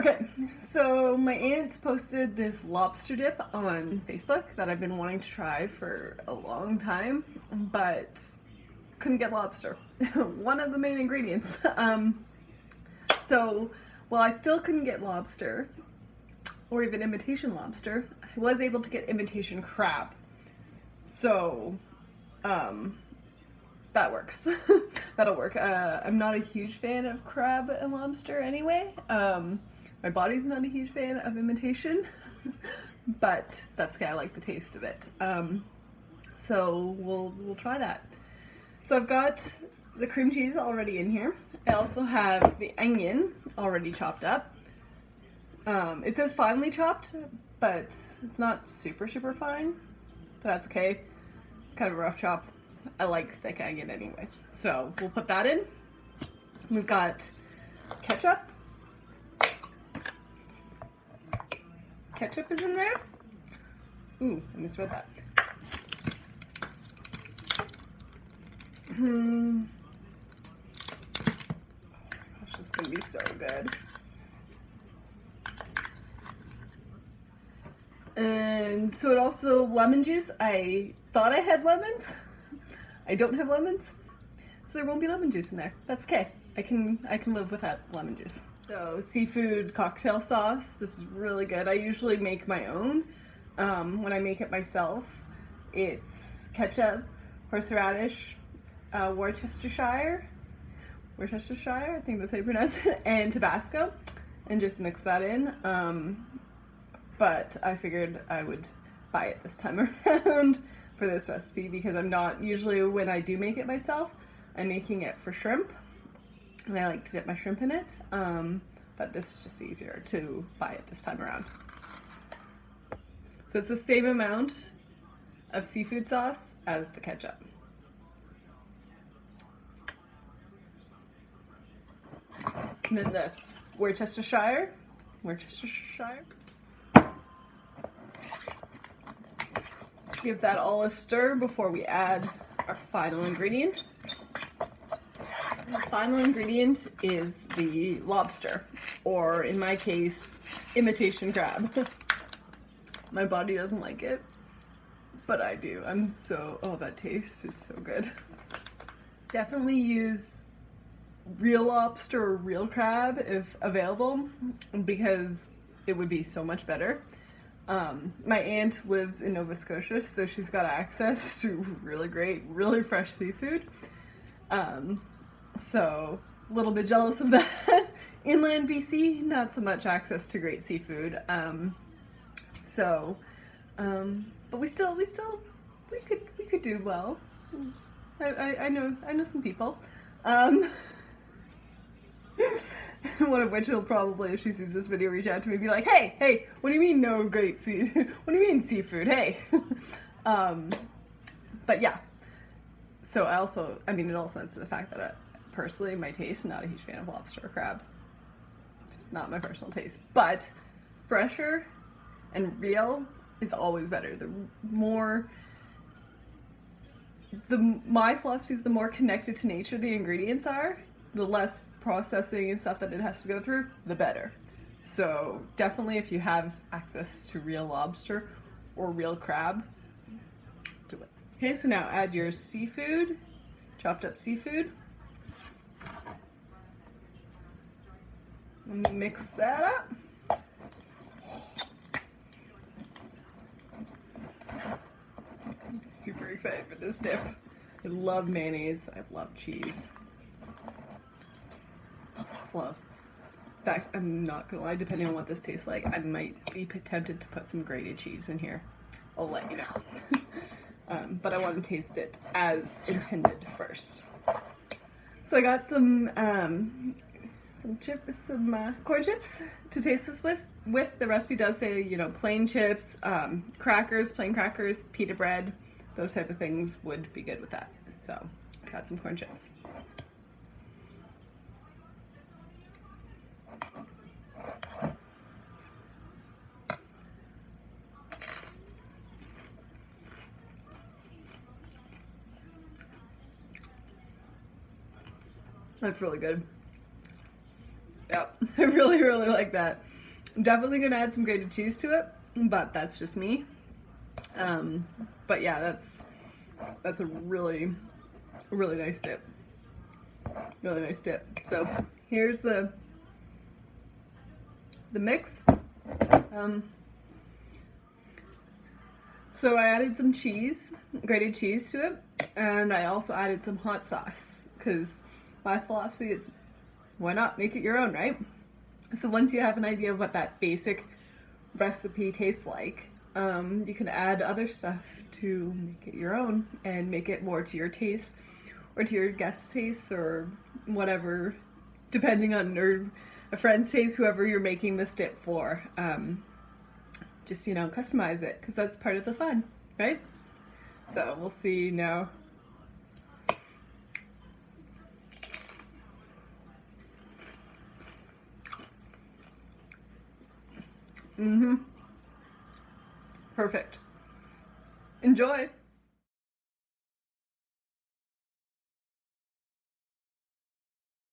Okay, so my aunt posted this lobster dip on Facebook that I've been wanting to try for a long time, but couldn't get lobster. One of the main ingredients. So while I still couldn't get lobster, or even imitation lobster, I was able to get imitation crab. So, that works. That'll work. I'm not a huge fan of crab and lobster anyway. My body's not a huge fan of imitation, but that's okay. I like the taste of it. So we'll try that. So I've got the cream cheese already in here. I also have the onion already chopped up. It says finely chopped, but it's not super fine. But that's okay. It's kind of a rough chop. I like thick onion anyway. So we'll put that in. We've got ketchup. Ketchup is in there. Ooh, I misread that. Oh my gosh, this is gonna be so good. And so it also lemon juice. I thought I had lemons. I don't have lemons, so there won't be lemon juice in there. That's okay. I can live without lemon juice. So seafood cocktail sauce. This is really good. I usually make my own. When I make it myself, it's ketchup, horseradish, Worcestershire, I think that's how you pronounce it, and Tabasco, and just mix that in. But I figured I would buy it this time around for this recipe because I'm not, usually when I do make it myself, I'm making it for shrimp, and I like to dip my shrimp in it, but this is just easier to buy it this time around. So it's the same amount of seafood sauce as the ketchup. And then the Worcestershire. Give that all a stir before we add our final ingredient. The final ingredient is the lobster, or in my case, imitation crab. My body doesn't like it, but I do. Oh, that taste is so good. Definitely use real lobster or real crab if available, because it would be so much better. My aunt lives in Nova Scotia, so she's got access to really great, really fresh seafood. So a little bit jealous of that. Inland BC, not so much access to great seafood. But we could do well. I know some people. One of which will probably, if she sees this video, reach out to me and be like, hey, what do you mean no great what do you mean seafood? Hey. But yeah. So it also adds to the fact that personally, my taste, I'm not a huge fan of lobster or crab. Just not my personal taste. But fresher and real is always better. My philosophy is the more connected to nature the ingredients are, the less processing and stuff that it has to go through, the better. So definitely if you have access to real lobster or real crab, do it. Okay, so now add your seafood, chopped up seafood. Let me mix that up. I'm super excited for this dip. I love mayonnaise, I love cheese. Love. In fact, I'm not gonna lie, depending on what this tastes like, I might be tempted to put some grated cheese in here. I'll let you know. But I want to taste it as intended first. So I got some corn chips to taste this with. The recipe does say, plain chips, plain crackers, pita bread, those type of things would be good with that. So I got some corn chips. That's really good. Yep, I really like that. Definitely gonna add some grated cheese to it, but that's just me. But yeah, that's a really, really nice dip. Really nice dip. So here's the mix. So I added some cheese, grated cheese to it, and I also added some hot sauce, because my philosophy is, why not make it your own, right? So once you have an idea of what that basic recipe tastes like, you can add other stuff to make it your own and make it more to your taste or to your guest's taste or whatever, depending on or a friend's taste, whoever you're making this dip for. Just, you know, customize it, because that's part of the fun, right? So we'll see now. Perfect. Enjoy.